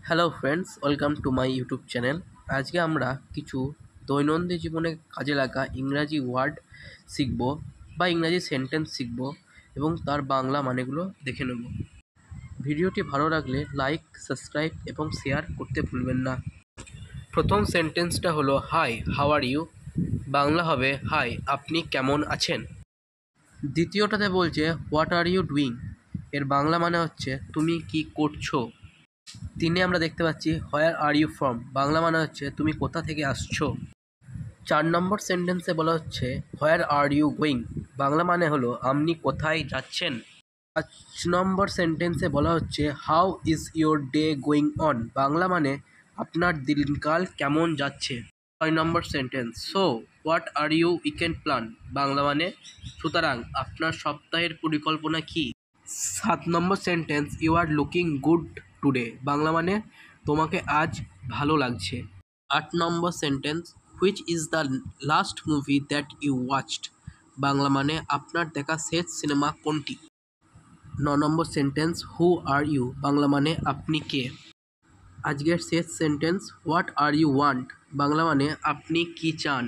Hello friends, welcome to my YouTube channel. আজকে আমরা কিছু দৈনন্দিন জীবনে কাজে লাগা ইংরাজি ওয়ার্ড শিখব বা ইংরাজি সেন্টেন্স শিখব এবং তার বাংলা মানেগুলো দেখে নেব। ভিডিওটি ভালো লাগলে লাইক, সাবস্ক্রাইব এবং শেয়ার করতে ভুলবেন না। প্রথম সেন্টেন্সটা হলো hi, how are you? Bangla হবে হাই, আপনি কেমন আছেন? দ্বিতীয়টাতে বলছে হোয়াট আর ইউ ডুইং? এর বাংলা মানে হচ্ছে তুমি কি করছো? তিনে আমরা দেখতে পাচ্ছি হোয়ার আর ইউ ফ্রম? বাংলা মানে হচ্ছে তুমি কোথা থেকে আসছো? 4 নম্বর সেন্টেন্সে বলা হচ্ছে হোয়ার আর ইউ গোয়িং? বাংলা মানে হলো আপনি কোথায় যাচ্ছেন? 5 নম্বর সেন্টেন্সে বলা হচ্ছে how is your day going on? Bangla মানে আপনার দিনকাল কেমন যাচ্ছে? 6 নম্বর sentence so what are you weekend plan? Bangla মানে সুতরাং আপনার সপ্তাহের পরিকল্পনা কি? 7 নম্বর sentence you are looking good today? Bangla মানে তোমাকে আজ ভালো লাগছে। 8 নম্বর sentence which is the last movie that you watched? Bangla মানে আপনার দেখা শেষ সিনেমা কোনটি? 9 নম্বর sentence who are you? Bangla মানে আপনি কে? আজকের শেষ sentence what are you want? Bangla মানে আপনি কি চান?